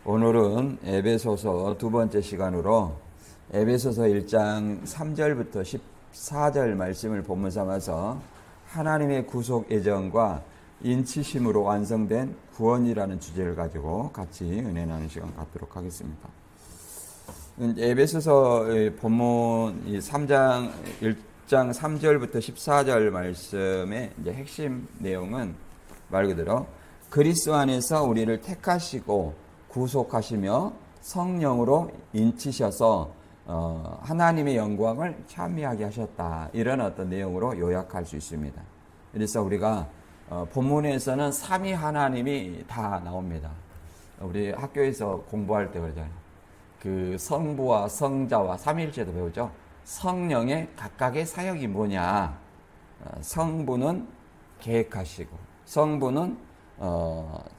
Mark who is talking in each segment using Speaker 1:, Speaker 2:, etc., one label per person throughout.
Speaker 1: 오늘은 에베소서 두 번째 시간으로 에베소서 1장 3절부터 14절 말씀을 본문 삼아서 하나님의 구속 예정과 인치심으로 완성된 구원이라는 주제를 가지고 같이 은혜 나누는 시간 갖도록 하겠습니다. 에베소서의 본문 1장 3절부터 14절 말씀의 이제 핵심 내용은 말 그대로 그리스도 안에서 우리를 택하시고 구속하시며 성령으로 인치셔서 하나님의 영광을 찬미하게 하셨다. 이런 어떤 내용으로 요약할 수 있습니다. 그래서 우리가 본문에서는 삼위 하나님이 다 나옵니다. 우리 학교에서 공부할 때 그러잖아요. 그 성부와 성자와 삼위일체도 배우죠. 성령의 각각의 사역이 뭐냐. 성부는 계획하시고 성부는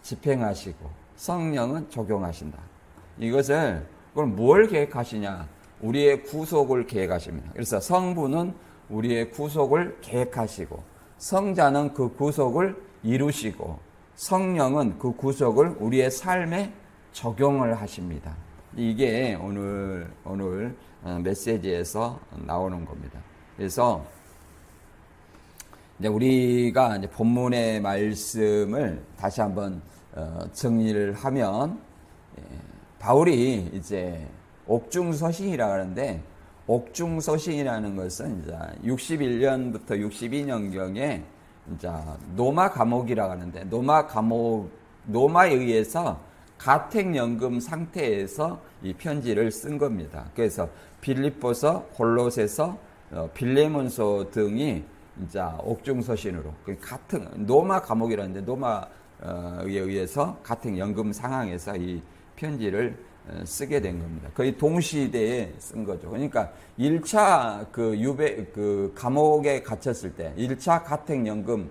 Speaker 1: 집행하시고 성령은 적용하신다. 그걸 뭘 계획하시냐? 우리의 구속을 계획하십니다. 그래서 성부는 우리의 구속을 계획하시고 성자는 그 구속을 이루시고 성령은 그 구속을 우리의 삶에 적용을 하십니다. 이게 오늘 메시지에서 나오는 겁니다. 그래서 이제 우리가 이제 본문의 말씀을 다시 한번 정리를 하면 바울이 이제 옥중서신이라고 하는데 옥중서신이라는 것은 이제 61년부터 62년경에 이제 노마 감옥이라고 하는데 노마에 의해서 가택연금 상태에서 이 편지를 쓴 겁니다. 그래서 빌립보서, 골로새서, 빌레몬서 등이 이제 옥중서신으로 같은 노마 감옥이라는데 노마에 의해서 같은 연금 상황에서 이 편지를 쓰게 된 겁니다. 거의 동시대에 쓴 거죠. 그러니까 1차 감옥에 갇혔을 때, 1차 가택연금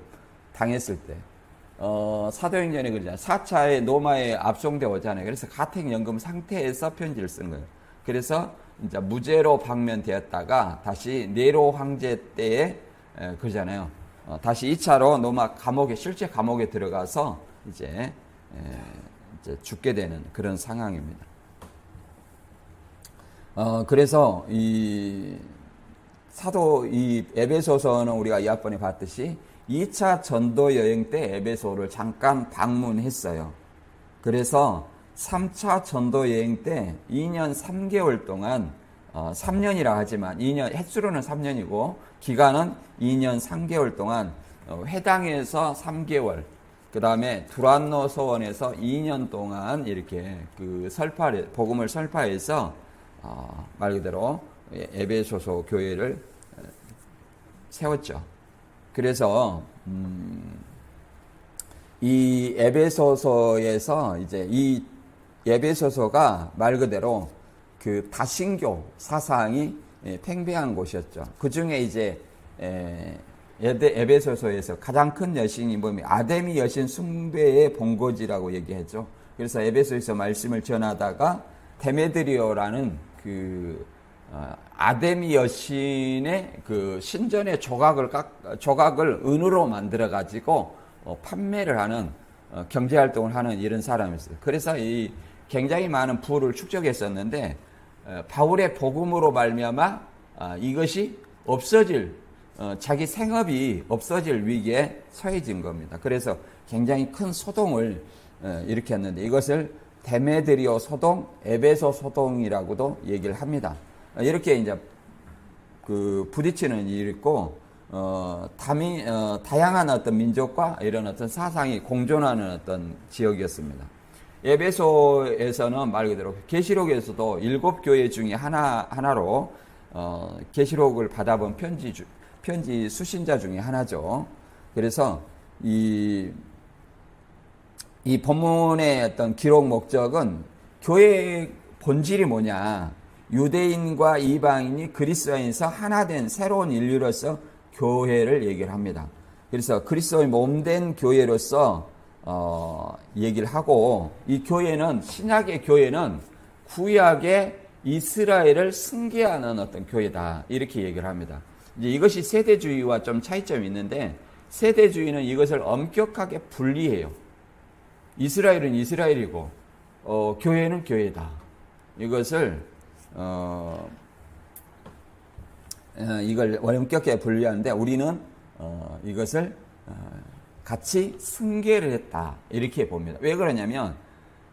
Speaker 1: 당했을 때, 사도행전에 그러잖아요. 4차의 노마에 압송되어 오잖아요. 그래서 가택연금 상태에서 편지를 쓴 거예요. 그래서 이제 무죄로 방면되었다가 다시 네로 황제 때에 그러잖아요. 다시 2차로 노마 실제 감옥에 들어가서 이제 죽게 되는 그런 상황입니다. 그래서 이 에베소서는 우리가 이 앞번에 봤듯이 2차 전도 여행 때 에베소를 잠깐 방문했어요. 그래서 3차 전도 여행 때 2년 3개월 동안 3년이라 하지만 2년 횟수로는 3년이고 기간은 2년 3개월 동안 회당에서 3개월, 그 다음에 두란노 소원에서 2년 동안 이렇게 복음을 설파해서 말 그대로 에베소서 교회를 세웠죠. 그래서 이 에베소서에서 이제 이 에베소서가 말 그대로 그 다신교 사상이 팽배한 곳이었죠. 그 중에 이제 에베소서에서 가장 큰 여신이 뭐냐면 아데미 여신 숭배의 본거지라고 얘기했죠. 그래서 에베소에서 말씀을 전하다가 데메드리오라는 아데미 여신의 신전의 조각을 은으로 만들어 가지고 판매를 하는 경제 활동을 하는 이런 사람이었어요. 그래서 이 굉장히 많은 부를 축적했었는데 바울의 복음으로 말미암아 이것이 자기 생업이 없어질 위기에 처해진 겁니다. 그래서 굉장히 큰 소동을 일으켰는데 이것을 데메드리오 소동, 에베소 소동이라고도 얘기를 합니다. 이렇게 이제 부딪히는 일이 있고 다양한 어떤 민족과 이런 어떤 사상이 공존하는 어떤 지역이었습니다. 에베소에서는 말 그대로 계시록에서도 7교회 중에 하나로 계시록을 받아본 편지 수신자 중에 하나죠. 그래서 이 본문의 어떤 기록 목적은 교회의 본질이 뭐냐? 유대인과 이방인이 그리스도 안에서 하나 된 새로운 인류로서 교회를 얘기를 합니다. 그래서 그리스도의 몸된 교회로서 얘기를 하고 이 교회는 신약의 교회는 구약의 이스라엘을 승계하는 어떤 교회다 이렇게 얘기를 합니다. 이제 이것이 세대주의와 좀 차이점이 있는데 세대주의는 이것을 엄격하게 분리해요. 이스라엘은 이스라엘이고 교회는 교회다. 이것을 이걸 원격에 분류하는데 우리는 이것을 같이 승계를 했다. 이렇게 봅니다. 왜 그러냐면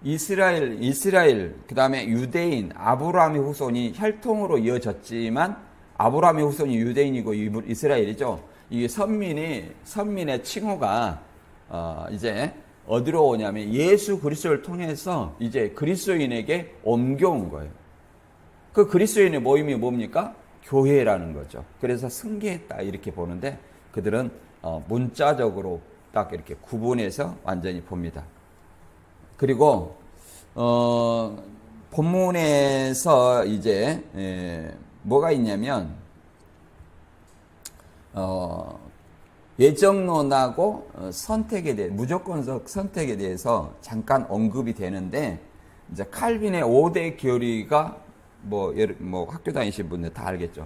Speaker 1: 이스라엘, 그 다음에 유대인, 아브라함의 후손이 혈통으로 이어졌지만 아브라함의 후손이 유대인이고 이스라엘이죠. 이 선민의 칭호가 이제 어디로 오냐면 예수 그리스도를 통해서 이제 그리스도인에게 옮겨온 거예요. 그 그리스도인의 모임이 뭡니까? 교회라는 거죠. 그래서 승계했다 이렇게 보는데 그들은 문자적으로 딱 이렇게 구분해서 완전히 봅니다. 그리고 본문에서 이제 뭐가 있냐면 예정론하고 선택에 대해 무조건적 선택에 대해서 잠깐 언급이 되는데 이제 칼빈의 5대 교리가 뭐 학교 다니신 분들 다 알겠죠.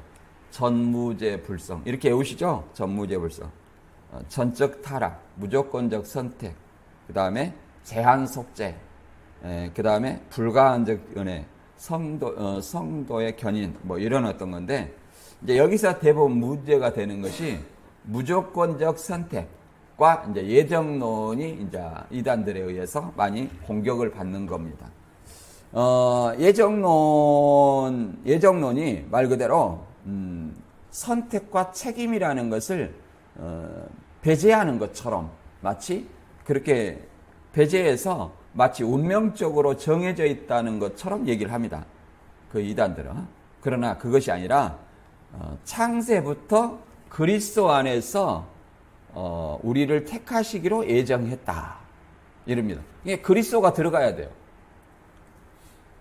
Speaker 1: 전무제 불성 이렇게 외우시죠. 전무제 불성, 전적 타락, 무조건적 선택, 그 다음에 제한 속죄, 그 다음에 불가한적 은혜, 성도의 견인 뭐 이런 어떤 건데 이제 여기서 대부분 문제가 되는 것이 무조건적 선택과 이제 예정론이 이제 이단들에 의해서 많이 공격을 받는 겁니다. 예정론이 말 그대로 선택과 책임이라는 것을 배제하는 것처럼 마치 그렇게 배제해서 마치 운명적으로 정해져 있다는 것처럼 얘기를 합니다. 그 이단들은. 그러나 그것이 아니라 창세부터 그리스도 안에서 우리를 택하시기로 예정했다. 이럽니다. 이게 그리스도가 들어가야 돼요.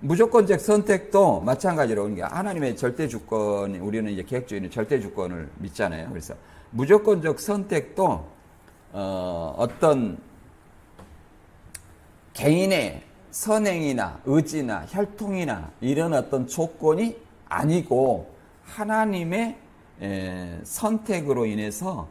Speaker 1: 무조건적 선택도 마찬가지로 이게 하나님의 절대 주권, 우리는 이제 계획주의는 절대 주권을 믿잖아요. 그래서 무조건적 선택도 어떤 개인의 선행이나 의지나 혈통이나 이런 어떤 조건이 아니고 하나님의 선택으로 인해서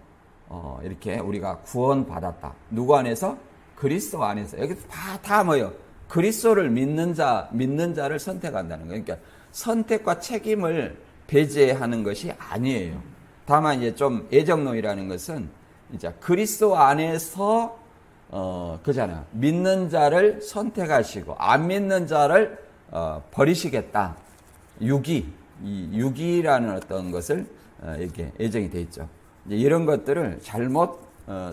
Speaker 1: 이렇게 우리가 구원받았다. 누구 안에서? 그리스도 안에서. 여기 다 뭐예요? 그리스도를 믿는 자를 선택한다는 거예요. 그러니까 선택과 책임을 배제하는 것이 아니에요. 다만 이제 좀 예정론이라는 것은 이제 그리스도 안에서 그잖아요. 믿는 자를 선택하시고 안 믿는 자를 버리시겠다. 유기라는 어떤 것을 이렇게 예정이 돼 있죠. 이제 이런 것들을 잘못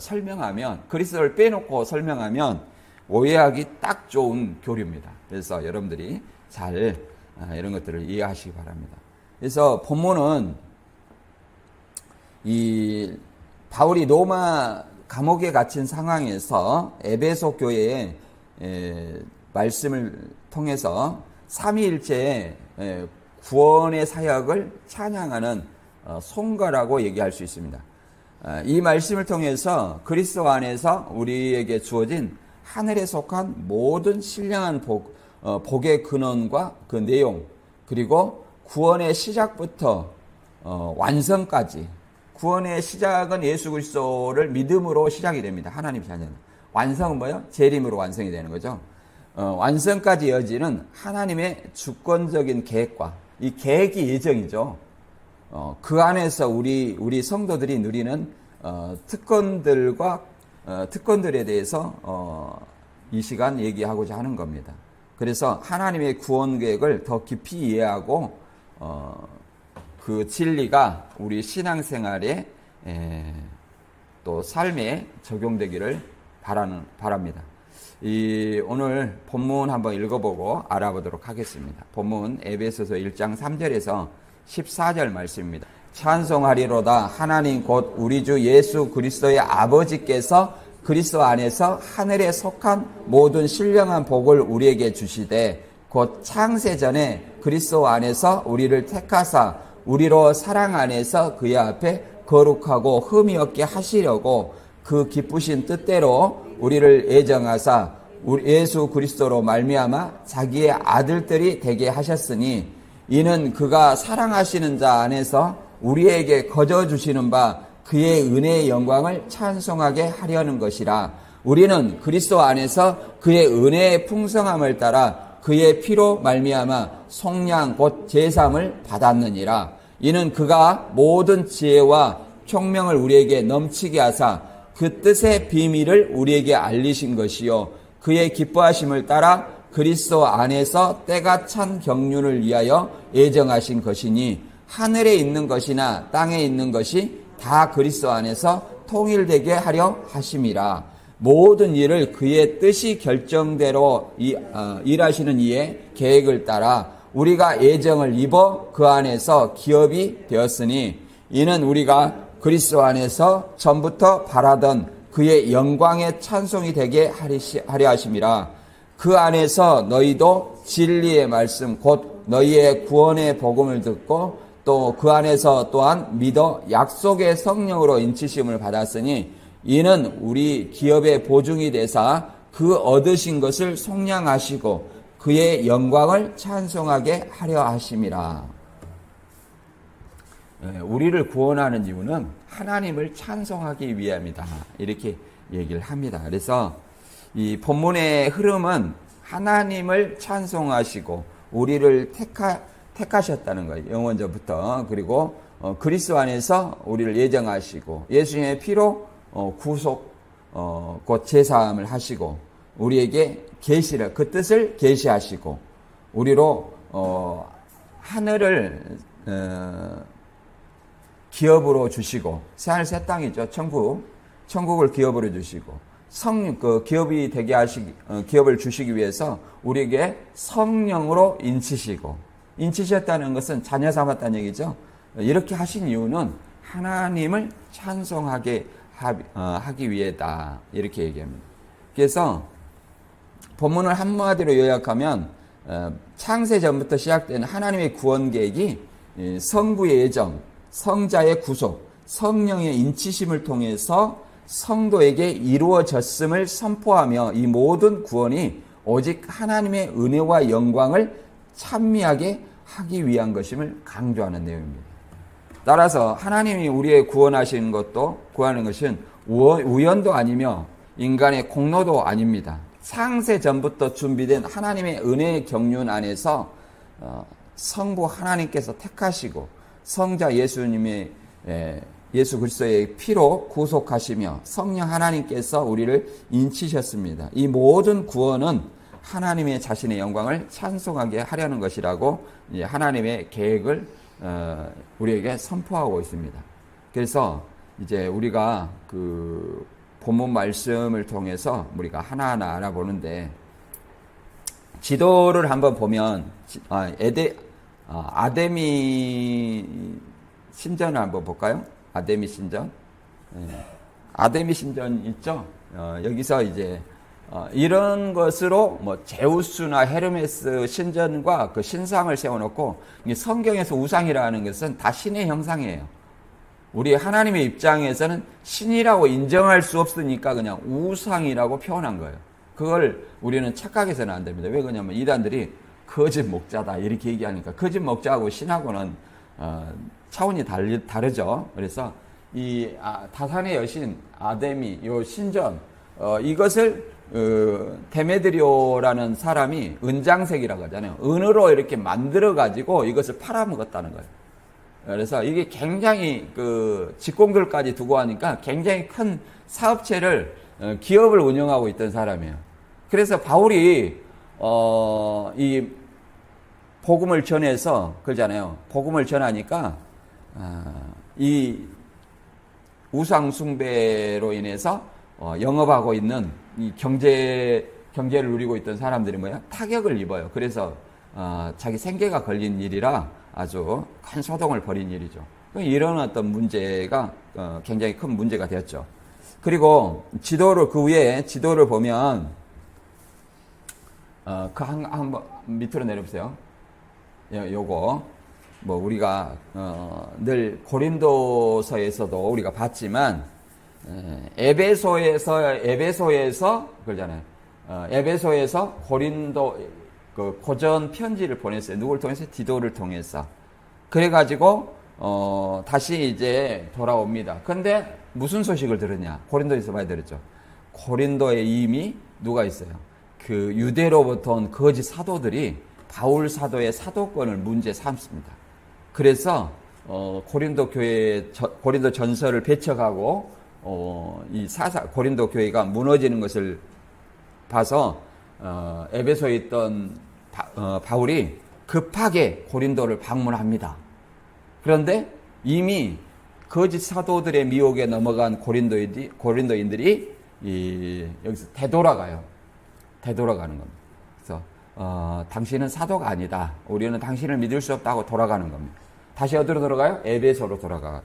Speaker 1: 설명하면 그리스도를 빼놓고 설명하면 오해하기 딱 좋은 교리입니다. 그래서 여러분들이 잘 이런 것들을 이해하시기 바랍니다. 그래서 본문은 이 바울이 로마 감옥에 갇힌 상황에서 에베소 교회의 말씀을 통해서 삼위일체의 구원의 사역을 찬양하는 송가라고 얘기할 수 있습니다. 이 말씀을 통해서 그리스도 안에서 우리에게 주어진 하늘에 속한 모든 신령한 복의 근원과 그 내용, 그리고 구원의 시작부터 완성까지. 구원의 시작은 예수 그리스도를 믿음으로 시작이 됩니다. 하나님 자녀는. 완성은 뭐예요? 재림으로 완성이 되는 거죠. 완성까지 이어지는 하나님의 주권적인 계획과 이 계획이 예정이죠. 그 안에서 우리 성도들이 누리는 특권들에 대해서 이 시간 얘기하고자 하는 겁니다. 그래서 하나님의 구원 계획을 더 깊이 이해하고 그 진리가 우리 신앙생활에 또 삶에 적용되기를 바랍니다. 오늘 본문 한번 읽어보고 알아보도록 하겠습니다. 본문 에베소서 1장 3절에서 14절 말씀입니다. 찬송하리로다 하나님 곧 우리 주 예수 그리스도의 아버지께서 그리스도 안에서 하늘에 속한 모든 신령한 복을 우리에게 주시되 곧 창세전에 그리스도 안에서 우리를 택하사 우리로 사랑 안에서 그의 앞에 거룩하고 흠이 없게 하시려고 그 기쁘신 뜻대로 우리를 예정하사 예수 그리스도로 말미암아 자기의 아들들이 되게 하셨으니 이는 그가 사랑하시는 자 안에서 우리에게 거저 주시는 바 그의 은혜의 영광을 찬송하게 하려는 것이라. 우리는 그리스도 안에서 그의 은혜의 풍성함을 따라 그의 피로 말미암아 속량 곧 제삼을 받았느니라. 이는 그가 모든 지혜와 총명을 우리에게 넘치게 하사 그 뜻의 비밀을 우리에게 알리신 것이요 그의 기뻐하심을 따라 그리스도 안에서 때가 찬 경륜을 위하여 예정하신 것이니 하늘에 있는 것이나 땅에 있는 것이 다 그리스도 안에서 통일되게 하려 하심이라. 모든 일을 그의 뜻이 결정대로 일하시는 이의 계획을 따라 우리가 예정을 입어 그 안에서 기업이 되었으니 이는 우리가 그리스도 안에서 전부터 바라던 그의 영광의 찬송이 되게 하려 하심이라. 그 안에서 너희도 진리의 말씀 곧 너희의 구원의 복음을 듣고 또 그 안에서 또한 믿어 약속의 성령으로 인치심을 받았으니 이는 우리 기업의 보증이 되사 그 얻으신 것을 속량하시고 그의 영광을 찬송하게 하려 하심이라. 우리를 구원하는 이유는 하나님을 찬송하기 위함이다. 이렇게 얘기를 합니다. 그래서 이 본문의 흐름은 하나님을 찬송하시고 우리를 택하셨다는 거예요. 영원전부터. 그리고 그리스도 안에서 우리를 예정하시고 예수님의 피로 구속 곧 제사함을 하시고 우리에게 계시를 그 뜻을 계시하시고 우리로 하늘을 기업으로 주시고 새하늘 새 땅이죠. 천국을 기업으로 주시고 기업이 되게 기업을 주시기 위해서 우리에게 성령으로 인치셨다는 것은 자녀 삼았다는 얘기죠. 이렇게 하신 이유는 하나님을 찬송하게 하기 위해다. 이렇게 얘기합니다. 그래서 본문을 한마디로 요약하면 창세 전부터 시작된 하나님의 구원 계획이 성부의 예정, 성자의 구속, 성령의 인치심을 통해서 성도에게 이루어졌음을 선포하며 이 모든 구원이 오직 하나님의 은혜와 영광을 찬미하게 하기 위한 것임을 강조하는 내용입니다. 따라서 하나님이 우리의 구원하는 것은 우연도 아니며 인간의 공로도 아닙니다. 창세 전부터 준비된 하나님의 은혜의 경륜 안에서 성부 하나님께서 택하시고 성자 예수 그리스도의 피로 구속하시며 성령 하나님께서 우리를 인치셨습니다. 이 모든 구원은 하나님의 자신의 영광을 찬송하게 하려는 것이라고 하나님의 계획을 우리에게 선포하고 있습니다. 그래서 이제 우리가 그 본문 말씀을 통해서 우리가 하나하나 알아보는데 지도를 한번 보면 아데미 신전을 한번 볼까요? 아데미 신전. 아데미 신전 있죠? 여기서 이제 이런 것으로 제우스나 헤르메스 신전과 그 신상을 세워놓고 성경에서 우상이라는 것은 다 신의 형상이에요. 우리 하나님의 입장에서는 신이라고 인정할 수 없으니까 그냥 우상이라고 표현한 거예요. 그걸 우리는 착각해서는 안 됩니다. 왜 그러냐면 이단들이 거짓 목자다 이렇게 얘기하니까 거짓 목자하고 신하고는 차원이 다르죠. 그래서 이 다산의 여신 아데미 요 신전 이것을 데메드리오라는 사람이 은장색이라고 하잖아요. 은으로 이렇게 만들어 가지고 이것을 팔아먹었다는 거예요. 그래서 이게 굉장히 직공들까지 두고 하니까 굉장히 큰 사업체를 기업을 운영하고 있던 사람이에요. 그래서 바울이 이 복음을 전해서 그러잖아요. 복음을 전하니까 이 우상 숭배로 인해서 영업하고 있는 이 경제를 누리고 있던 사람들이 타격을 입어요. 그래서 자기 생계가 걸린 일이라 아주 큰 소동을 벌인 일이죠. 이런 어떤 문제가 굉장히 큰 문제가 되었죠. 그리고 그 위에 지도를 보면 한번 밑으로 내려보세요. 요거 우리가 늘 고린도서에서도 우리가 봤지만 에베소에서 그러잖아요. 에베소에서 고린도 고전 편지를 보냈어요. 누굴 통해서? 디도를 통해서. 그래가지고 다시 이제 돌아옵니다. 근데 무슨 소식을 들었냐? 고린도에서 많이 들었죠. 고린도에 이미 누가 있어요? 그 유대로부터 온 거짓 사도들이 바울 사도의 사도권을 문제 삼습니다. 그래서 고린도 교회 고린도 전설을 배척하고 이 고린도 교회가 무너지는 것을 봐서 에베소에 있던 바울이 급하게 고린도를 방문합니다. 그런데 이미 거짓 사도들의 미혹에 넘어간 고린도인들이 여기서 되돌아가요. 되돌아가는 겁니다. 그래서 당신은 사도가 아니다. 우리는 당신을 믿을 수 없다고 돌아가는 겁니다. 다시 어디로 돌아가요? 에베소로 돌아가요.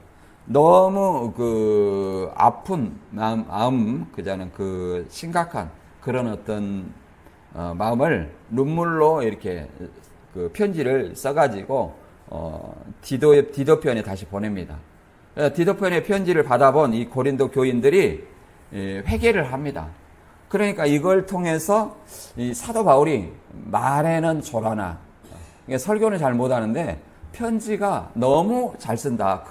Speaker 1: 너무 그 아픈 마음 그자는 그 심각한 그런 어떤 마음을 눈물로 이렇게 그 편지를 써가지고 디도편에 다시 보냅니다. 디도편의 편지를 받아본 이 고린도 교인들이 회개를 합니다. 그러니까 이걸 통해서 이 사도 바울이 말에는 조라나 설교는 잘 못하는데 편지가 너무 잘 쓴다.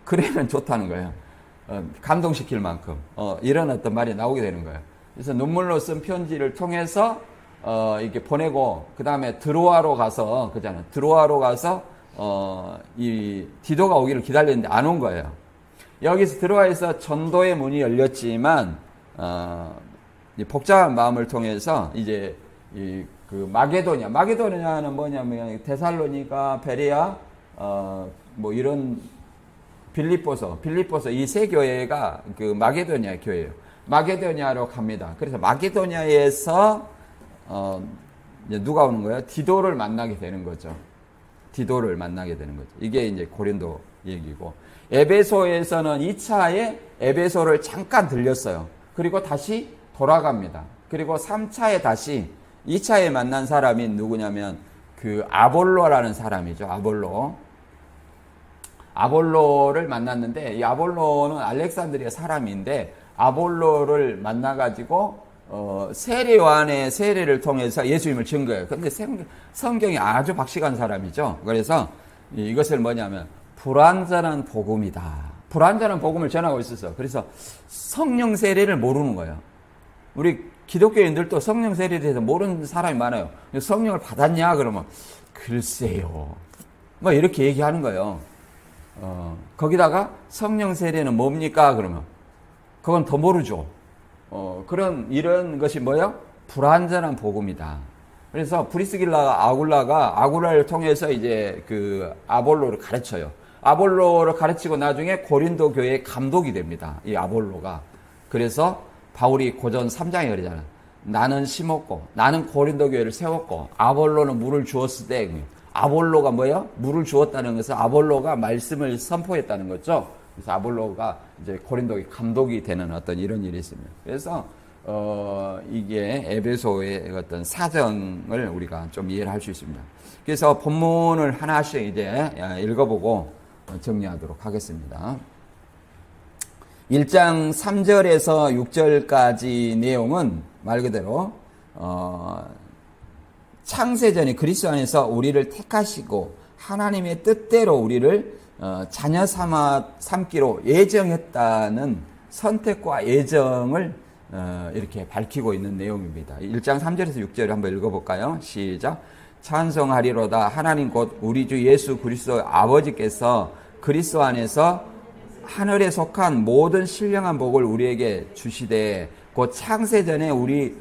Speaker 1: 글에는 좋다는 거예요. 감동시킬 만큼 이런 어떤 말이 나오게 되는 거예요. 그래서 눈물로 쓴 편지를 통해서 이렇게 보내고 그 다음에 드로아로 가서 그잖아요. 드로아로 가서 이 디도가 오기를 기다렸는데 안 온 거예요. 여기서 드로아에서 전도의 문이 열렸지만 복잡한 마음을 통해서 이제 그 마게도냐는 뭐냐면 데살로니가, 베레아, 뭐 이런 빌립보서 이 세 교회가 그 마게도냐 교회예요. 마게도냐로 갑니다. 그래서 마게도냐에서 이제 누가 오는 거예요? 디도를 만나게 되는 거죠. 디도를 만나게 되는 거죠. 이게 이제 고린도 얘기고, 에베소에서는 2차에 에베소를 잠깐 들렸어요. 그리고 다시 돌아갑니다. 그리고 3차에 다시 2차에 만난 사람이 누구냐면 그 아볼로라는 사람이죠. 아볼로를 만났는데 이 아볼로는 알렉산드리아 사람인데 아볼로를 만나가지고 세례 요한의 세례를 통해서 예수님을 증거해요. 그런데 성경이 아주 박식한 사람이죠. 그래서 이것을 뭐냐면 불완전한 복음이다. 불완전한 복음을 전하고 있었어. 그래서 성령 세례를 모르는 거예요. 우리 기독교인들도 성령 세례에 대해서 모르는 사람이 많아요. 성령을 받았냐? 그러면 글쎄요. 뭐 이렇게 얘기하는 거예요. 거기다가 성령 세례는 뭡니까? 그러면 그건 더 모르죠. 이런 것이 뭐예요? 불완전한 복음이다. 그래서 브리스길라 아굴라를 통해서 이제 그 아볼로를 가르쳐요. 아볼로를 가르치고 나중에 고린도 교회의 감독이 됩니다. 이 아볼로가. 그래서 바울이 고전 3장에 그러잖아요. 나는 심었고, 나는 고린도 교회를 세웠고, 아볼로는 물을 주었을 때, 아볼로가 뭐예요? 물을 주었다는 것은 아볼로가 말씀을 선포했다는 거죠. 그래서 아볼로가 이제 고린도의 감독이 되는 어떤 이런 일이 있습니다. 그래서 이게 에베소의 어떤 사정을 우리가 좀 이해를 할 수 있습니다. 그래서 본문을 하나씩 이제 읽어보고 정리하도록 하겠습니다. 1장 3절에서 6절까지 내용은 말 그대로 창세전에 그리스도 안에서 우리를 택하시고 하나님의 뜻대로 우리를 자녀 삼기로 예정했다는 선택과 예정을 이렇게 밝히고 있는 내용입니다. 1장 3절에서 6절을 한번 읽어볼까요? 시작. 찬송하리로다. 하나님 곧 우리 주 예수 그리스도 아버지께서 그리스도 안에서 하늘에 속한 모든 신령한 복을 우리에게 주시되 곧 창세전에 우리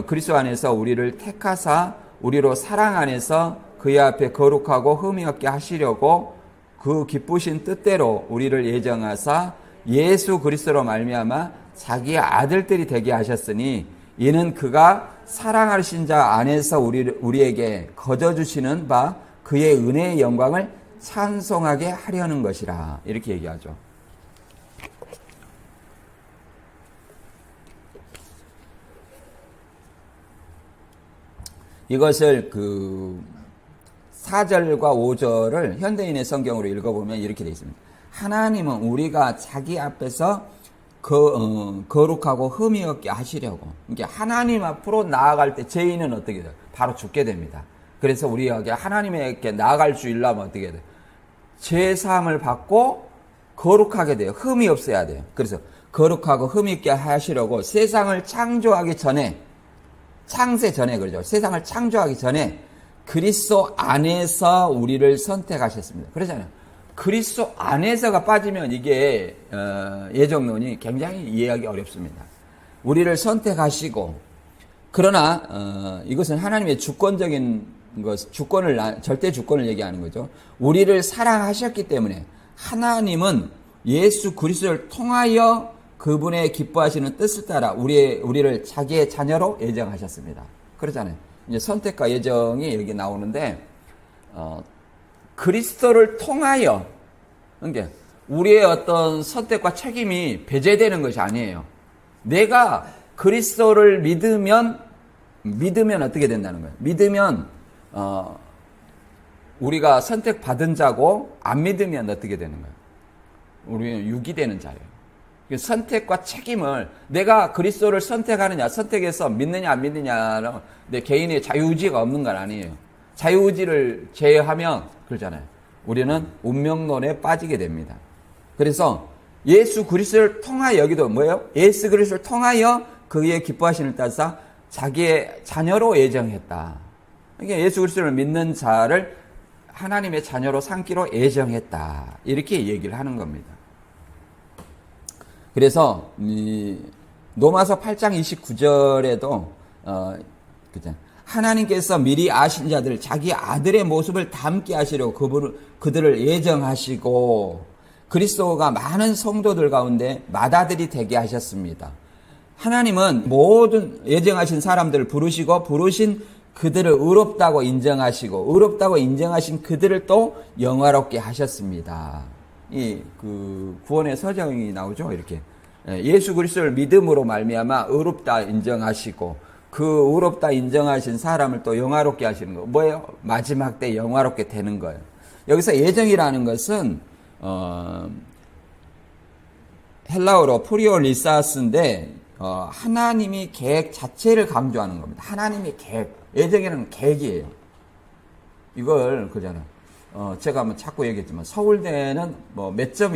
Speaker 1: 그리스도 안에서 우리를 택하사 우리로 사랑 안에서 그의 앞에 거룩하고 흠이 없게 하시려고 그 기쁘신 뜻대로 우리를 예정하사 예수 그리스도로 말미암아 자기의 아들들이 되게 하셨으니 이는 그가 사랑하신 자 안에서 우리에게 거저 주시는 바 그의 은혜의 영광을 찬송하게 하려는 것이라. 이렇게 얘기하죠. 이것을 4절과 5절을 현대인의 성경으로 읽어보면 이렇게 되어 있습니다. 하나님은 우리가 자기 앞에서 거룩하고 흠이 없게 하시려고. 그러니까 하나님 앞으로 나아갈 때 죄인은 어떻게 돼요? 바로 죽게 됩니다. 그래서 우리에게 하나님에게 나아갈 수 있려면 어떻게 돼요? 죄 사함을 받고 거룩하게 돼요. 흠이 없어야 돼요. 그래서 거룩하고 흠있게 하시려고 세상을 창조하기 전에, 창세 전에 그러죠. 세상을 창조하기 전에 그리스도 안에서 우리를 선택하셨습니다. 그러잖아요. 그리스도 안에서가 빠지면 이게 예정론이 굉장히 이해하기 어렵습니다. 우리를 선택하시고, 그러나 이것은 하나님의 주권적인 것, 절대 주권을 얘기하는 거죠. 우리를 사랑하셨기 때문에 하나님은 예수 그리스도를 통하여 그분의 기뻐하시는 뜻을 따라 우리를 자기의 자녀로 예정하셨습니다. 그러잖아요. 이제 선택과 예정이 여기 나오는데, 그리스도를 통하여, 그러니까 우리의 어떤 선택과 책임이 배제되는 것이 아니에요. 내가 그리스도를 믿으면 어떻게 된다는 거예요? 믿으면, 우리가 선택받은 자고, 안 믿으면 어떻게 되는 거예요? 우리는 유기되는 자예요. 선택과 책임을, 내가 그리스도를 선택하느냐, 선택해서 믿느냐 안 믿느냐는 내 개인의 자유의지가 없는 건 아니에요. 자유의지를 제외하면 그러잖아요. 우리는 운명론에 빠지게 됩니다. 그래서 예수 그리스도를 통하여, 여기도 뭐예요? 예수 그리스도를 통하여 그의 기뻐하시는 따라서 자기의 자녀로 예정했다. 그러니까 예수 그리스도를 믿는 자를 하나님의 자녀로 삼기로 예정했다. 이렇게 얘기를 하는 겁니다. 그래서 로마서 8장 29절에도 하나님께서 미리 아신 자들 자기 아들의 모습을 닮게 하시려고 그들을 예정하시고 그리스도가 많은 성도들 가운데 맏아들이 되게 하셨습니다. 하나님은 모든 예정하신 사람들을 부르신 그들을 의롭다고 인정하시고 의롭다고 인정하신 그들을 또 영화롭게 하셨습니다. 구원의 서정이 나오죠. 이렇게 예수 그리스도를 믿음으로 말미암아 의롭다 인정하시고 그 의롭다 인정하신 사람을 또 영화롭게 하시는 거 뭐예요? 마지막 때 영화롭게 되는 거예요. 여기서 예정이라는 것은 헬라어로 프리올리사스인데 하나님이 계획 자체를 강조하는 겁니다. 하나님의 계획, 예정이라는 계획이에요. 이걸 그잖아요. 제가 한번 자꾸 얘기했지만 서울대는 뭐 몇 점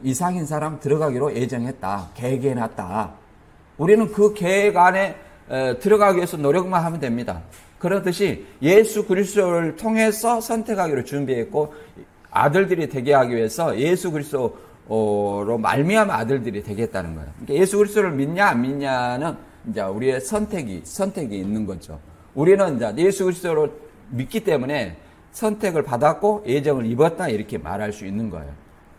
Speaker 1: 이상인 사람 들어가기로 예정했다. 계획해놨다. 우리는 그 계획 안에 들어가기 위해서 노력만 하면 됩니다. 그렇듯이 예수 그리스도를 통해서 선택하기로 준비했고 아들들이 되게 하기 위해서 예수 그리스도로 말미암아 아들들이 되겠다는 거예요. 그러니까 예수 그리스도를 믿냐 안 믿냐는 이제 우리의 선택이 있는 거죠. 우리는 이제 예수 그리스도를 믿기 때문에 선택을 받았고 예정을 입었다 이렇게 말할 수 있는 거예요.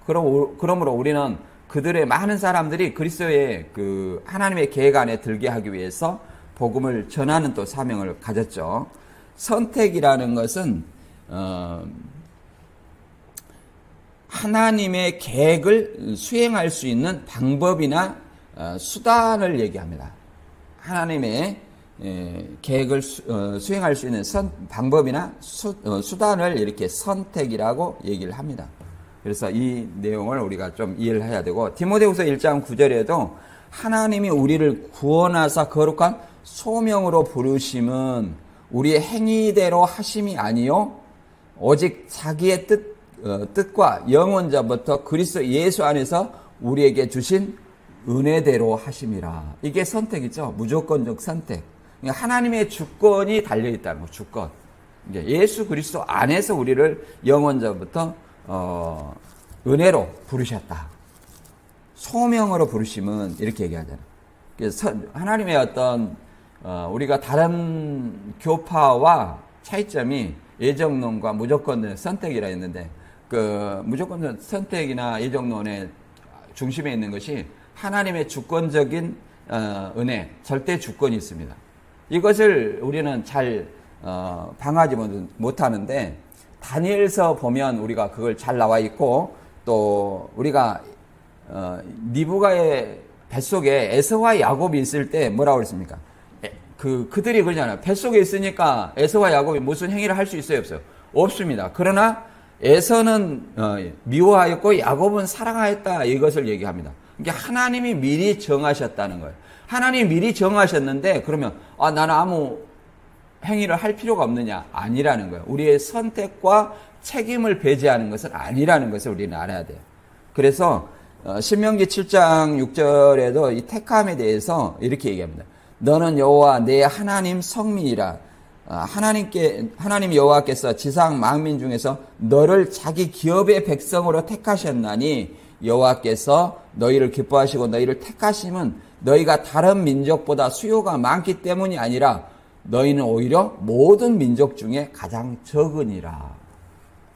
Speaker 1: 그러므로 우리는 그들의 많은 사람들이 그리스도의 그 하나님의 계획 안에 들게 하기 위해서 복음을 전하는 또 사명을 가졌죠. 선택이라는 것은 하나님의 계획을 수행할 수 있는 방법이나 수단을 얘기합니다. 하나님의 계획을 수행할 수 있는 방법이나 수단을 이렇게 선택이라고 얘기를 합니다. 그래서 이 내용을 우리가 좀 이해를 해야 되고 디모데후서 1장 9절에도 하나님이 우리를 구원하사 거룩한 소명으로 부르심은 우리의 행위대로 하심이 아니요 오직 자기의 뜻과 영원자부터 그리스도 예수 안에서 우리에게 주신 은혜대로 하심이라. 이게 선택이죠. 무조건적 선택. 하나님의 주권이 달려있다는 거, 주권. 예수 그리스도 안에서 우리를 영원자부터 은혜로 부르셨다. 소명으로 부르심은 이렇게 얘기하잖아요. 그래서 하나님의 어떤 우리가 다른 교파와 차이점이 예정론과 무조건 선택이라 했는데 그 무조건 선택이나 예정론의 중심에 있는 것이 하나님의 주권적인 은혜, 절대 주권이 있습니다. 이것을 우리는 잘 방어하지 못하는데 다니엘서 보면 우리가 그걸 잘 나와 있고 또 우리가 니부가의 뱃속에 에서와 야곱이 있을 때 뭐라고 그랬습니까? 그들이 그러잖아요. 뱃속에 있으니까 에서와 야곱이 무슨 행위를 할 수 있어요? 없어요? 없습니다. 그러나 에서는 미워하였고 야곱은 사랑하였다 이것을 얘기합니다. 그러니까 하나님이 미리 정하셨다는 거예요. 하나님이 미리 정하셨는데 그러면 나는 아무 행위를 할 필요가 없느냐? 아니라는 거예요. 우리의 선택과 책임을 배제하는 것은 아니라는 것을 우리는 알아야 돼요. 그래서 신명기 7장 6절에도 이 택함에 대해서 이렇게 얘기합니다. 너는 여호와 내 하나님 성민이라. 하나님 여호와께서 지상 만민 중에서 너를 자기 기업의 백성으로 택하셨나니 여호와께서 너희를 기뻐하시고 너희를 택하심은 너희가 다른 민족보다 수요가 많기 때문이 아니라 너희는 오히려 모든 민족 중에 가장 적으니라.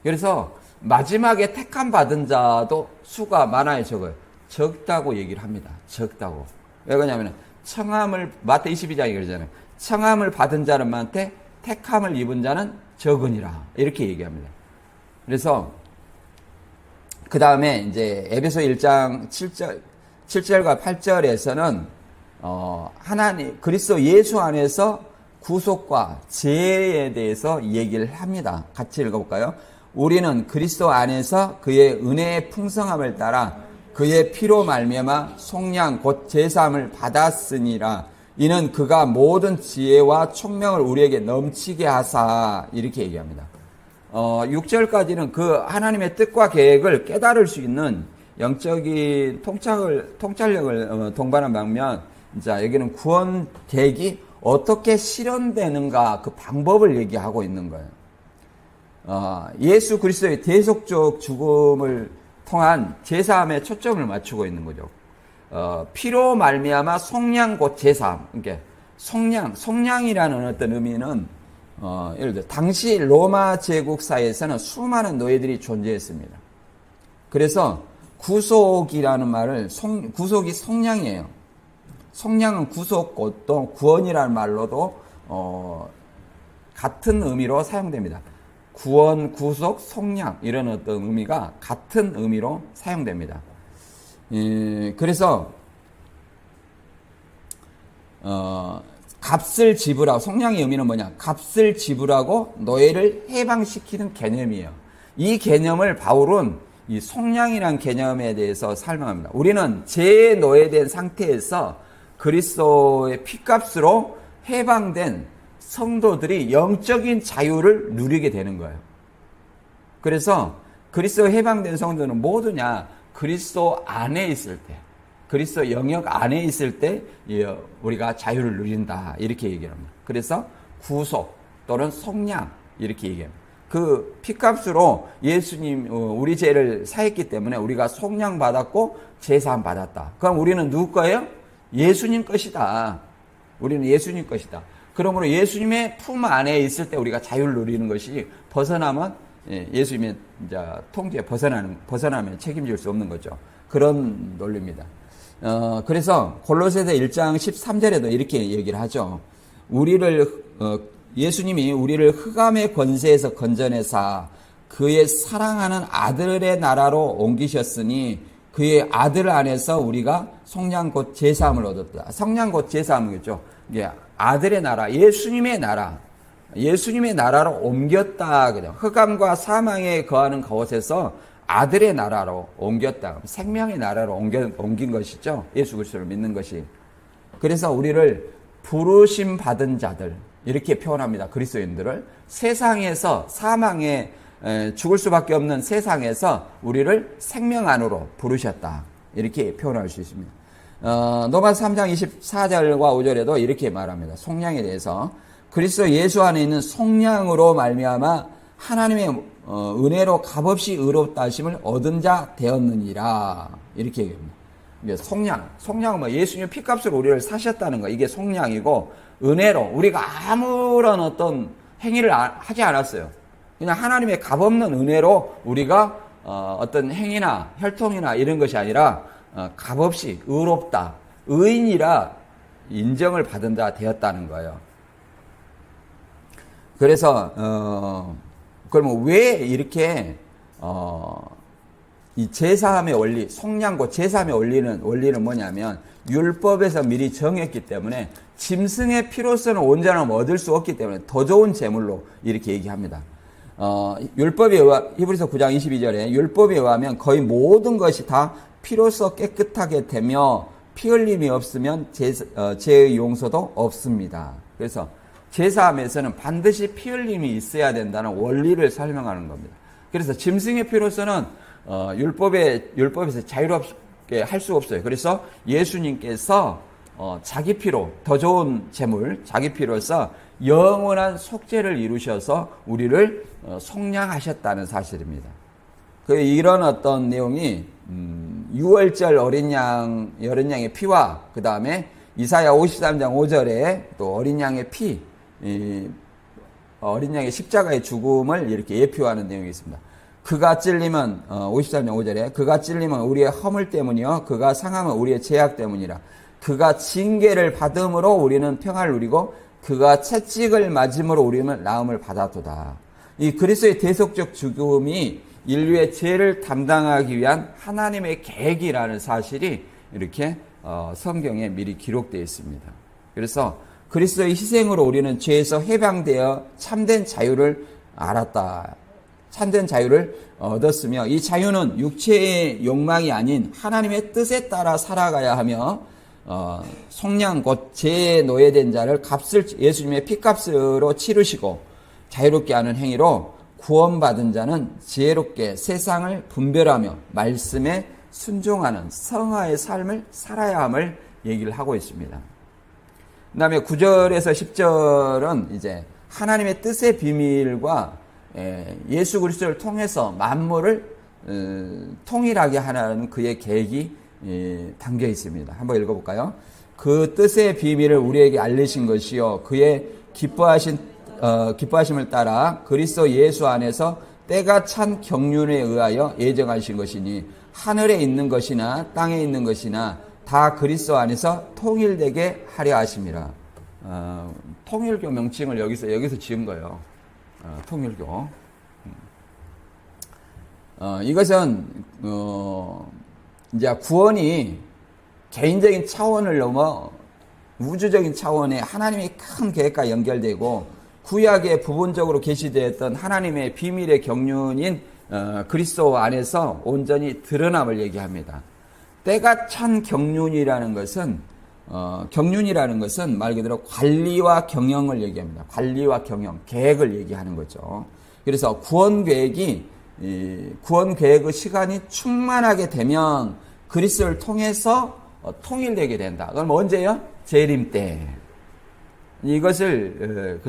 Speaker 1: 그래서 마지막에 택함 받은 자도 수가 많아요, 적어요? 적다고 얘기를 합니다. 적다고. 왜 그러냐면 청함을 마태 22장에 그러잖아요. 청함을 받은 자들한테 택함을 입은 자는 적으니라. 이렇게 얘기합니다. 그래서 그 다음에 이제 에베소 1장 7절과 8절에서는 하나님 그리스도 예수 안에서 구속과 죄에 대해서 얘기를 합니다. 같이 읽어볼까요? 우리는 그리스도 안에서 그의 은혜의 풍성함을 따라 그의 피로 말미암아 속량 곧 제사함을 받았으니라. 이는 그가 모든 지혜와 총명을 우리에게 넘치게 하사. 이렇게 얘기합니다. 6절까지는 그 하나님의 뜻과 계획을 깨달을 수 있는 영적인 통찰력을 동반한 방면, 자, 여기는 구원 계획이 어떻게 실현되는가 그 방법을 얘기하고 있는 거예요. 예수 그리스도의 대속적 죽음을 통한 제사함에 초점을 맞추고 있는 거죠. 피로 말미암아 속량 곧 제사함. 그러니까 속량이라는 어떤 의미는 예를 들어 당시 로마 제국 사회에서는 수많은 노예들이 존재했습니다. 그래서 구속이라는 말을 구속이 속량이에요. 속량은 구속 또 구원이라는 말로도 같은 의미로 사용됩니다. 구원, 구속, 속량 이런 어떤 의미가 같은 의미로 사용됩니다. 그래서 값을 지불하고, 속량의 의미는 뭐냐? 값을 지불하고 노예를 해방시키는 개념이에요. 이 개념을 바울은 이 속량이라는 개념에 대해서 설명합니다. 우리는 재노예된 상태에서 그리스도의 피값으로 해방된 성도들이 영적인 자유를 누리게 되는 거예요. 그래서 그리스도 해방된 성도는 뭐냐? 그리스도 안에 있을 때, 그리스도 영역 안에 있을 때 우리가 자유를 누린다. 이렇게 얘기합니다. 그래서 구속 또는 속량 이렇게 얘기합니다. 그 피값으로 예수님 우리 죄를 사했기 때문에 우리가 속량 받았고 제사함 받았다. 그럼 우리는 누구 거예요? 예수님 것이다. 우리는 예수님 것이다. 그러므로 예수님의 품 안에 있을 때 우리가 자유를 누리는 것이 벗어나면 예수님의 통제에 벗어나면 책임질 수 없는 거죠. 그런 논리입니다. 그래서 골로새서 1장 13절에도 이렇게 얘기를 하죠. 예수님이 우리를 흑암의 권세에서 건져내사 그의 사랑하는 아들의 나라로 옮기셨으니 그의 아들 안에서 우리가 속량 곧 제사함을 얻었다. 속량 곧 제사함이겠죠. 이게 아들의 나라, 예수님의 나라로 옮겼다. 그죠? 흑암과 사망에 거하는 그곳에서 아들의 나라로 옮겼다. 생명의 나라로 옮긴 것이죠. 예수 그리스도를 믿는 것이. 그래서 우리를 부르심 받은 자들 이렇게 표현합니다. 그리스도인들을 세상에서 사망에 죽을 수밖에 없는 세상에서 우리를 생명 안으로 부르셨다. 이렇게 표현할 수 있습니다. 로마서 3장 24절과 5절에도 이렇게 말합니다. 속량에 대해서 그리스도 예수 안에 있는 속량으로 말미암아 하나님의 은혜로 값없이 의롭다 하심을 얻은 자 되었느니라. 이렇게 얘기합니다. 이게 속량은 뭐 예수님의 피값으로 우리를 사셨다는 거. 이게 속량이고 은혜로 우리가 아무런 어떤 행위를 하지 않았어요. 그냥 하나님의 값없는 은혜로 우리가 어떤 행위나 혈통이나 이런 것이 아니라 값없이 의롭다, 의인이라 인정을 받은 자 되었다는 거예요. 그래서 그러면 왜 이렇게 이 제사함의 원리, 속량과 제사함의 원리는 뭐냐면 율법에서 미리 정했기 때문에 짐승의 피로서는 온전함을 얻을 수 없기 때문에 더 좋은 제물로 이렇게 얘기합니다. 히브리서 9장 22절에 율법에 의하면 거의 모든 것이 다 피로써 깨끗하게 되며 피 흘림이 없으면 죄의 용서도 없습니다. 그래서 제사함에서는 반드시 피 흘림이 있어야 된다는 원리를 설명하는 겁니다. 그래서 짐승의 피로서는 율법에서 자유롭게 쉽게 할 수 없어요. 그래서 예수님께서 자기 피로, 더 좋은 재물, 자기 피로서 영원한 속죄를 이루셔서 우리를 속량하셨다는 사실입니다. 이런 어떤 내용이 6월절 어린 양의 피와 그 다음에 이사야 53장 5절에 또 어린 양의 피, 어린 양의 십자가의 죽음을 이렇게 예표하는 내용이 있습니다. 그가 찔리면 53장 5절에 그가 찔리면 우리의 허물 때문이요 그가 상하면 우리의 죄악 때문이라. 그가 징계를 받음으로 우리는 평화를 누리고 그가 채찍을 맞음으로 우리는 나음을 받았도다. 이 그리스도의 대속적 죽음이 인류의 죄를 담당하기 위한 하나님의 계획이라는 사실이 이렇게 성경에 미리 기록되어 있습니다. 그래서 그리스도의 희생으로 우리는 죄에서 해방되어 참된 자유를 알았다. 참된 자유를 얻었으며 이 자유는 육체의 욕망이 아닌 하나님의 뜻에 따라 살아가야 하며 속량 곧 죄에 노예된 자를 예수님의 피값으로 치르시고 자유롭게 하는 행위로 구원받은 자는 지혜롭게 세상을 분별하며 말씀에 순종하는 성화의 삶을 살아야 함을 얘기를 하고 있습니다. 그 다음에 9절에서 10절은 이제 하나님의 뜻의 비밀과 예수 그리스도를 통해서 만물을 통일하게 하는 그의 계획이 담겨 있습니다. 한번 읽어볼까요? 그 뜻의 비밀을 우리에게 알리신 것이요 그의 기뻐하심을 따라 그리스도 예수 안에서 때가 찬 경륜에 의하여 예정하신 것이니 하늘에 있는 것이나 땅에 있는 것이나 다 그리스도 안에서 통일되게 하려 하심이라. 통일교 명칭을 여기서 지은 거예요. 통일교. 이것은 이제 구원이 개인적인 차원을 넘어 우주적인 차원의 하나님의 큰 계획과 연결되고 구약에 부분적으로 계시되었던 하나님의 비밀의 경륜인 그리스도 안에서 온전히 드러남을 얘기합니다. 때가 찬 경륜이라는 것은 말 그대로 관리와 경영을 얘기합니다. 관리와 경영, 계획을 얘기하는 거죠. 그래서 구원 계획의 시간이 충만하게 되면 그리스도를 통해서 통일되게 된다. 그럼 언제요? 재림 때. 이것을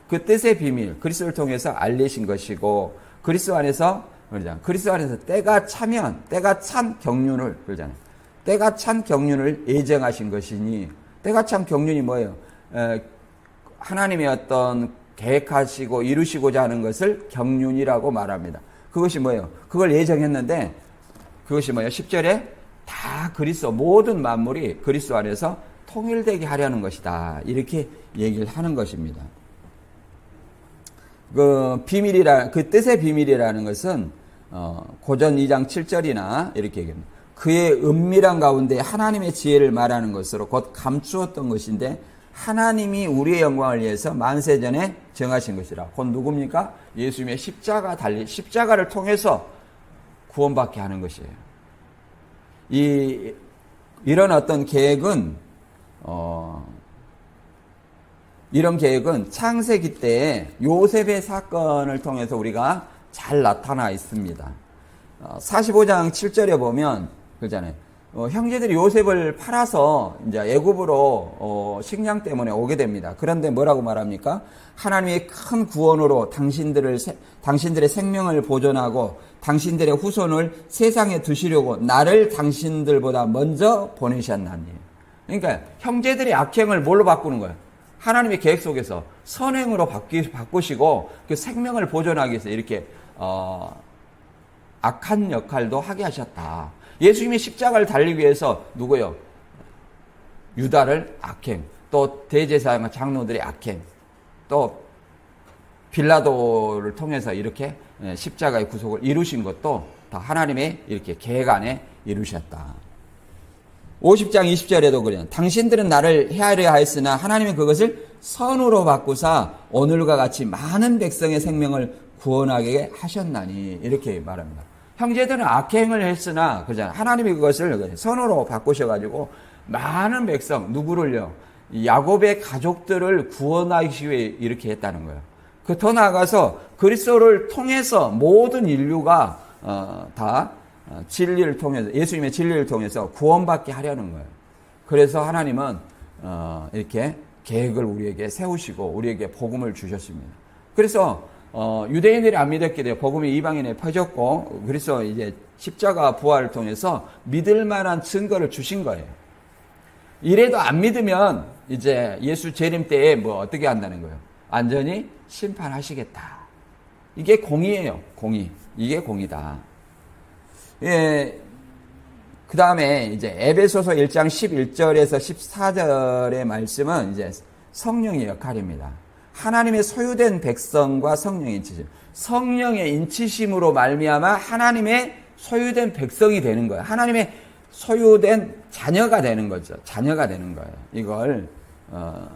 Speaker 1: 그 뜻의 비밀, 그리스도를 통해서 알리신 것이고 그리스도 안에서 때가 찬 경륜을 그러잖아요. 때가 찬 경륜을 예정하신 것이니 때가 찬 경륜이 뭐예요? 하나님의 어떤 계획하시고 이루시고자 하는 것을 경륜이라고 말합니다. 그것이 뭐예요? 그걸 예정했는데 그것이 뭐예요? 10절에 다 모든 만물이 그리스도 안에서 통일되게 하려는 것이다. 이렇게 얘기를 하는 것입니다. 그 뜻의 비밀이라는 것은 고전 2장 7절이나 이렇게 얘기합니다. 그의 은밀한 가운데 하나님의 지혜를 말하는 것으로 곧 감추었던 것인데 하나님이 우리의 영광을 위해서 만세전에 정하신 것이라. 곧 누굽니까? 예수님의 십자가를 통해서 구원받게 하는 것이에요. 이런 어떤 계획은 창세기 때에 요셉의 사건을 통해서 우리가 잘 나타나 있습니다. 45장 7절에 보면 그러잖아요. 형제들이 요셉을 팔아서 이제 애굽으로 식량 때문에 오게 됩니다. 그런데 뭐라고 말합니까? 하나님의 큰 구원으로 당신들의 생명을 보존하고 당신들의 후손을 세상에 두시려고 나를 당신들보다 먼저 보내셨나니. 그러니까 형제들의 악행을 뭘로 바꾸는 거예요? 하나님의 계획 속에서 선행으로 바꾸시고 그 생명을 보존하기 위해서 이렇게 악한 역할도 하게 하셨다. 예수님이 십자가를 달리기 위해서 누구요? 유다를 악행, 또 대제사장 장로들의 악행, 또 빌라도를 통해서 이렇게 십자가의 구속을 이루신 것도 다 하나님의 이렇게 계획 안에 이루셨다. 50장 20절에도 그래요. 당신들은 나를 헤아려 하였으나 하나님은 그것을 선으로 바꾸사 오늘과 같이 많은 백성의 생명을 구원하게 하셨나니 이렇게 말합니다. 형제들은 악행을 했으나 그잖아. 하나님이 그것을 선으로 바꾸셔가지고 많은 백성 누구를요? 야곱의 가족들을 구원하기 위해 이렇게 했다는 거예요. 더 나아가서 그리스도를 통해서 모든 인류가 다 진리를 통해서, 예수님의 진리를 통해서 구원받게 하려는 거예요. 그래서 하나님은 이렇게 계획을 우리에게 세우시고 우리에게 복음을 주셨습니다. 그래서 유대인들이 안 믿었게 돼요. 복음이 이방인에 퍼졌고, 그래서 이제 십자가 부활을 통해서 믿을 만한 증거를 주신 거예요. 이래도 안 믿으면 이제 예수 재림 때에 뭐 어떻게 한다는 거예요? 완전히 심판하시겠다. 이게 공의예요. 공의. 이게 공의다. 예. 그 다음에 이제 에베소서 1장 11절에서 14절의 말씀은 이제 성령의 역할입니다. 하나님의 소유된 백성과 성령의 인치심. 성령의 인치심으로 말미암아 하나님의 소유된 백성이 되는 거예요. 하나님의 소유된 자녀가 되는 거죠. 자녀가 되는 거예요. 이걸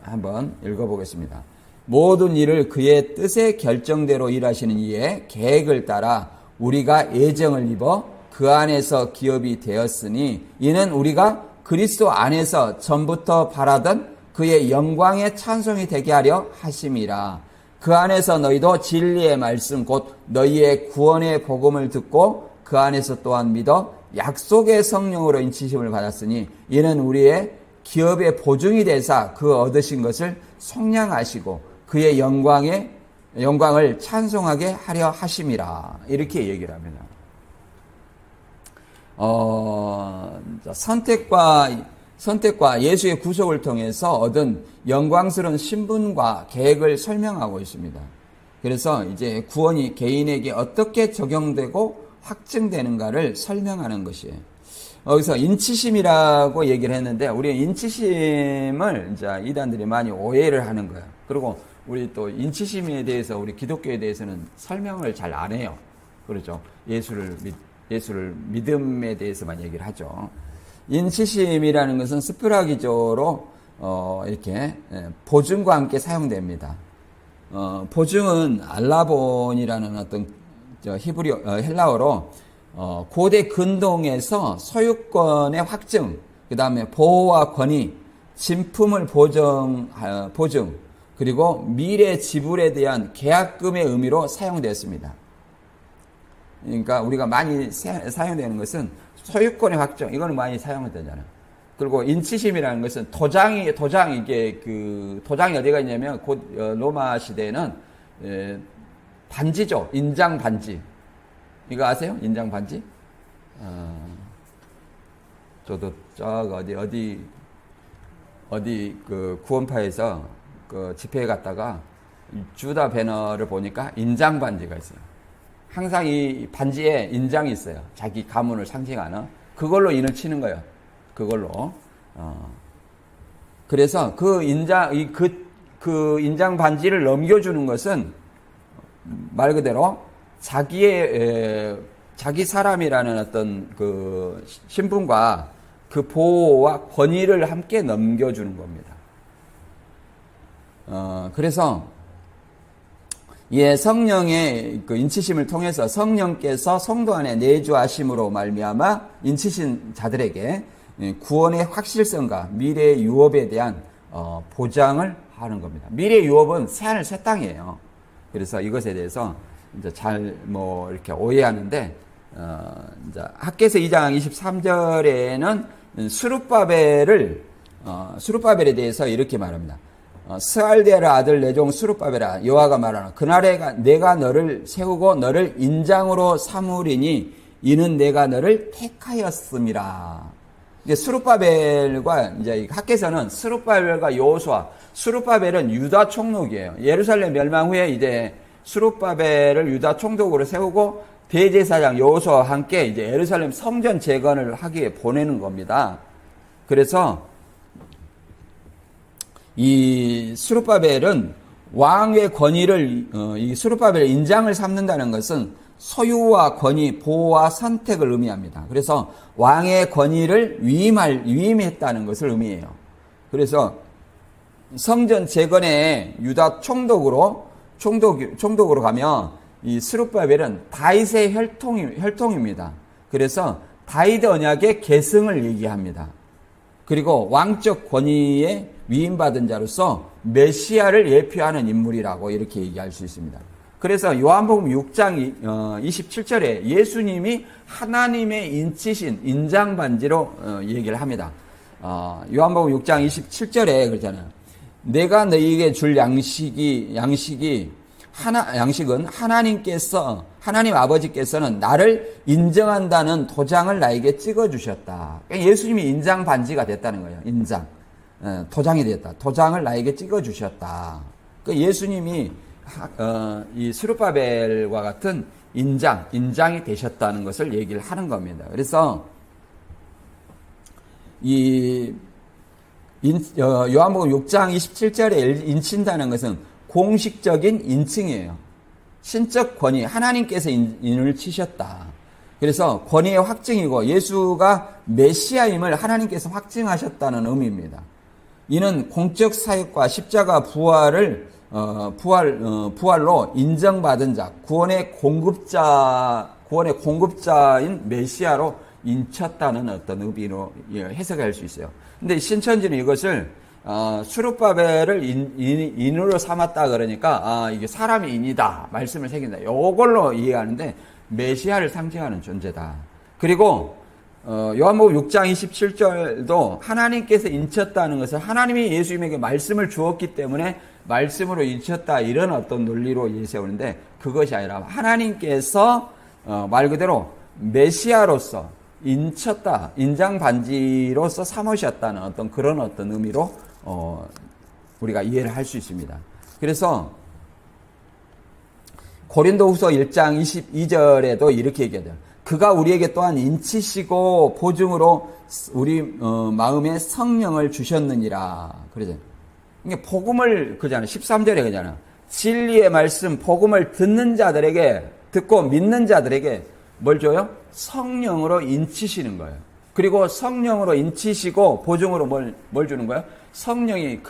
Speaker 1: 한번 읽어보겠습니다. 모든 일을 그의 뜻의 결정대로 일하시는 이의 계획을 따라 우리가 예정을 입어 그 안에서 기업이 되었으니 이는 우리가 그리스도 안에서 전부터 바라던 그의 영광의 찬송이 되게 하려 하심이라. 그 안에서 너희도 진리의 말씀 곧 너희의 구원의 복음을 듣고 그 안에서 또한 믿어 약속의 성령으로 인치심을 받았으니 이는 우리의 기업의 보증이 되사 그 얻으신 것을 속량하시고 그의 영광을 찬송하게 하려 하심이라. 이렇게 얘기를 합니다. 선택과 예수의 구속을 통해서 얻은 영광스러운 신분과 계획을 설명하고 있습니다. 그래서 이제 구원이 개인에게 어떻게 적용되고 확증되는가를 설명하는 것이에요. 여기서 인치심이라고 얘기를 했는데, 우리 인치심을 이제 이단들이 많이 오해를 하는 거예요. 그리고 우리 또 인치심에 대해서 우리 기독교에 대해서는 설명을 잘 안 해요. 그렇죠. 예수를 믿음에 대해서만 얘기를 하죠. 인치심이라는 것은 스프라기조로 이렇게 보증과 함께 사용됩니다. 보증은 알라본이라는 어떤 헬라어로 고대 근동에서 소유권의 확증, 그 다음에 보호와 권위, 진품을 보증, 그리고 미래 지불에 대한 계약금의 의미로 사용되었습니다. 그러니까 우리가 많이 사용되는 것은 소유권의 확정, 이거는 많이 사용되잖아요. 그리고 인치심이라는 것은 도장이 어디가 있냐면 로마 시대에는 반지죠. 인장 반지. 이거 아세요? 인장 반지? 저도 어디 그 구원파에서 그 집회에 갔다가 주다 배너를 보니까 인장 반지가 있어요. 항상 이 반지에 인장이 있어요. 자기 가문을 상징하는. 그걸로 인을 치는 거예요. 그걸로. 그래서 그 인장 반지를 넘겨주는 것은 말 그대로 자기 사람이라는 어떤 그 신분과 그 보호와 권위를 함께 넘겨주는 겁니다. 그래서 성령의 그 인치심을 통해서 성령께서 성도 안에 내주하심으로 말미암아 인치신 자들에게 구원의 확실성과 미래의 유업에 대한 보장을 하는 겁니다. 미래의 유업은 새하늘 새 땅이에요. 그래서 이것에 대해서 이제 이렇게 오해하는데, 이제 학개서 2장 23절에는 스룹바벨에 대해서 이렇게 말합니다. 스알데르 아들 내종 스룹바벨아, 여호와가 말하노 그날에 내가 너를 세우고 너를 인장으로 삼으리니 이는 내가 너를 택하였음이라. 이게 스룹바벨과 이제 학개서는 스룹바벨과 여호수아, 스룹바벨은 유다 총독이에요. 예루살렘 멸망 후에 이제 스룹바벨을 유다 총독으로 세우고 대제사장 여호수아와 함께 이제 예루살렘 성전 재건을 하기에 보내는 겁니다. 그래서 이 스룹바벨은 왕의 권위를, 이 스룹바벨의 인장을 삼는다는 것은 소유와 권위, 보호와 선택을 의미합니다. 그래서 왕의 권위를 위임했다는 것을 의미해요. 그래서 성전 재건에 유다 총독으로 가면 이 스룹바벨은 다윗의 혈통입니다. 그래서 다윗 언약의 계승을 얘기합니다. 그리고 왕적 권위에 위임받은 자로서 메시아를 예표하는 인물이라고 이렇게 얘기할 수 있습니다. 그래서 요한복음 6장 27절에 예수님이 하나님의 인치신 인장반지로 얘기를 합니다. 요한복음 6장 27절에 그러잖아요. 내가 너희에게 줄 양식은 하나님 아버지께서는 나를 인정한다는 도장을 나에게 찍어주셨다. 그러니까 예수님이 인장 반지가 됐다는 거예요. 인장. 도장이 됐다. 도장을 나에게 찍어주셨다. 그러니까 예수님이 이 스룹바벨과 같은 인장이 되셨다는 것을 얘기를 하는 겁니다. 그래서 요한복음 6장 27절에 인친다는 것은 공식적인 인칭이에요. 신적 권위, 하나님께서 인을 치셨다. 그래서 권위의 확증이고 예수가 메시아임을 하나님께서 확증하셨다는 의미입니다. 이는 공적 사역과 십자가 부활로 인정받은 자, 구원의 공급자인 메시아로 인쳤다는 어떤 의미로 해석할 수 있어요. 근데 신천지는 이것을 수룹바벨을 인으로 삼았다 그러니까 이게 사람의 인이다, 말씀을 새긴다, 이걸로 이해하는데 메시아를 상징하는 존재다. 그리고 요한복음 6장 27절도 하나님께서 인쳤다는 것은 하나님이 예수님에게 말씀을 주었기 때문에 말씀으로 인쳤다, 이런 어떤 논리로 세우는데 그것이 아니라 하나님께서 말 그대로 메시아로서 인쳤다, 인장반지로서 삼으셨다는 어떤 그런 어떤 의미로 우리가 이해를 할 수 있습니다. 그래서 고린도후서 1장 22절에도 이렇게 얘기하죠. 그가 우리에게 또한 인치시고 보증으로 우리 마음에 성령을 주셨느니라. 그러죠. 이게 복음을 그잖아. 13절에 그잖아. 진리의 말씀, 복음을 듣는 자들에게, 듣고 믿는 자들에게 뭘 줘요? 성령으로 인치시는 거예요. 그리고 성령으로 인치시고 보증으로 뭘 주는 거예요? 성령이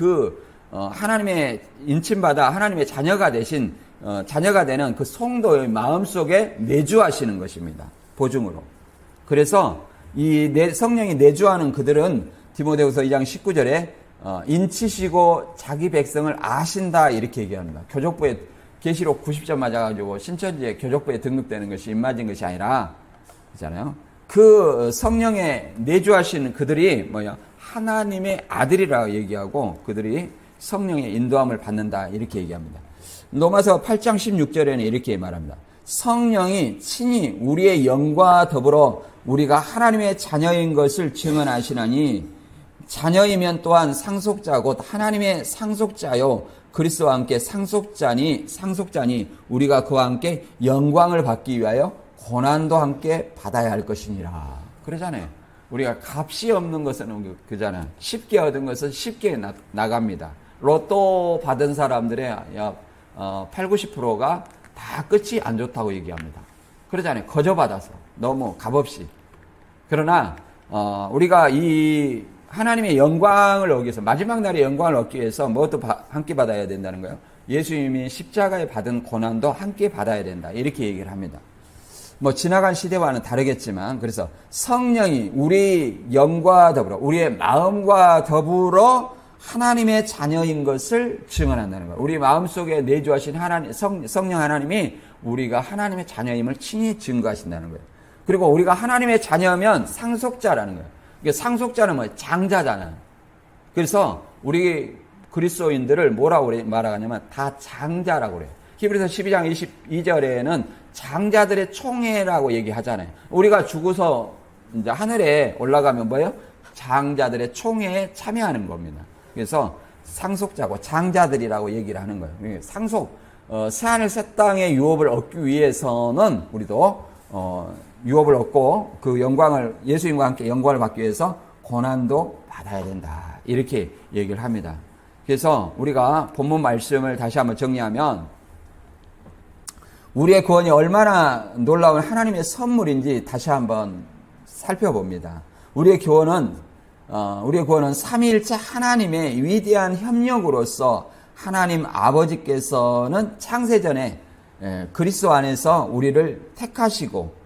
Speaker 1: 하나님의 인침받아 하나님의 자녀가 되신 자녀가 되는 그 성도의 마음속에 내주하시는 것입니다. 보증으로. 그래서 성령이 내주하는 그들은 디모데후서 2장 19절에 인치시고 자기 백성을 아신다, 이렇게 얘기합니다. 교족부에 계시록 90점 맞아가지고 신천지에 교족부에 등록되는 것이 입맞은 것이 아니라, 그렇잖아요. 그 성령에 내주하시는 그들이 하나님의 아들이라고 얘기하고 그들이 성령의 인도함을 받는다, 이렇게 얘기합니다. 로마서 8장 16절에는 이렇게 말합니다. 성령이 친히 우리의 영과 더불어 우리가 하나님의 자녀인 것을 증언하시나니 자녀이면 또한 상속자 곧 하나님의 상속자요 그리스도와 함께 상속자니 우리가 그와 함께 영광을 받기 위하여 고난도 함께 받아야 할 것이니라. 그러잖아요. 우리가 값이 없는 것은 그잖아요. 쉽게 얻은 것은 쉽게 나갑니다. 로또 받은 사람들의 80~90%가 다 끝이 안 좋다고 얘기합니다. 그러잖아요. 거저받아서 너무 값없이. 그러나 우리가 이 하나님의 영광을 얻기 위해서, 마지막 날의 영광을 얻기 위해서 무엇도 함께 받아야 된다는 거예요. 예수님이 십자가에 받은 고난도 함께 받아야 된다, 이렇게 얘기를 합니다. 지나간 시대와는 다르겠지만, 그래서 성령이 우리 영과 더불어 우리의 마음과 더불어 하나님의 자녀인 것을 증언한다는 거예요. 우리 마음속에 내주하신 성령 하나님이 우리가 하나님의 자녀임을 친히 증거하신다는 거예요. 그리고 우리가 하나님의 자녀면 상속자라는 거예요. 상속자는 장자잖아요. 그래서 우리 그리스도인들을 뭐라고 말하냐면 다 장자라고 그래요. 히브리서 12장 22절에는 장자들의 총회라고 얘기하잖아요. 우리가 죽어서 이제 하늘에 올라가면 뭐예요? 장자들의 총회에 참여하는 겁니다. 그래서 상속자고 장자들이라고 얘기를 하는 거예요. 새하늘 새 땅의 유업을 얻기 위해서는 우리도 유업을 얻고 그 영광을, 예수님과 함께 영광을 받기 위해서 고난도 받아야 된다, 이렇게 얘기를 합니다. 그래서 우리가 본문 말씀을 다시 한번 정리하면, 우리의 구원이 얼마나 놀라운 하나님의 선물인지 다시 한번 살펴봅니다. 우리의 구원은 삼위일체 하나님의 위대한 협력으로서 하나님 아버지께서는 창세전에 그리스도 안에서 우리를 택하시고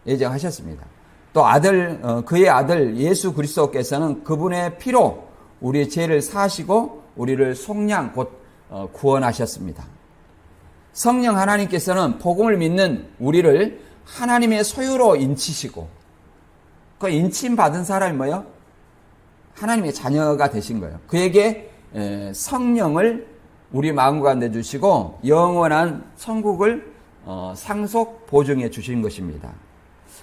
Speaker 1: 예정하셨습니다. 또 그의 아들 예수 그리스도께서는 그분의 피로 우리의 죄를 사하시고 우리를 속량, 곧 구원하셨습니다. 성령 하나님께서는 복음을 믿는 우리를 하나님의 소유로 인치시고 그 인침 받은 사람이 뭐예요? 하나님의 자녀가 되신 거예요. 그에게 성령을 우리 마음 가운데 주시고 영원한 천국을 상속 보증해 주신 것입니다.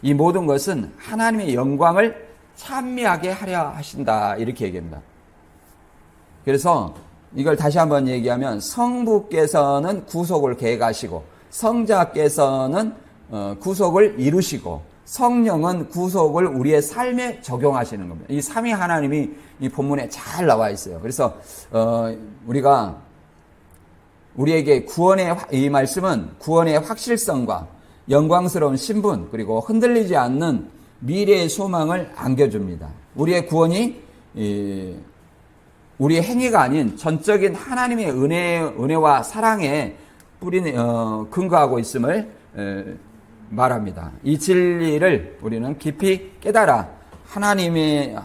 Speaker 1: 이 모든 것은 하나님의 영광을 찬미하게 하려 하신다 이렇게 얘기합니다. 그래서 이걸 다시 한번 얘기하면 성부께서는 구속을 계획하시고 성자께서는 구속을 이루시고 성령은 구속을 우리의 삶에 적용하시는 겁니다. 이 삼위 하나님이 이 본문에 잘 나와 있어요. 그래서 우리가 우리에게 이 말씀은 구원의 확실성과 영광스러운 신분 그리고 흔들리지 않는 미래의 소망을 안겨줍니다. 우리의 구원이 우리의 행위가 아닌 전적인 하나님의 은혜와 사랑에 근거하고 있음을 말합니다. 이 진리를 우리는 깊이 깨달아 하나님을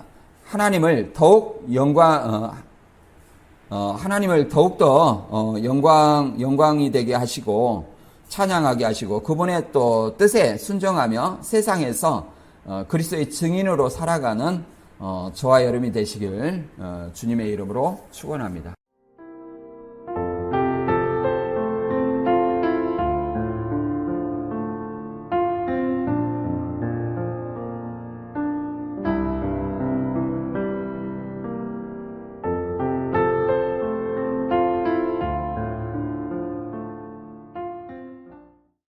Speaker 1: 더욱더 영광이 되게 하시고 찬양하게 하시고 그분의 또 뜻에 순종하며 세상에서 그리스도의 증인으로 살아가는 저와 여러분이 되시길 주님의 이름으로 축원합니다.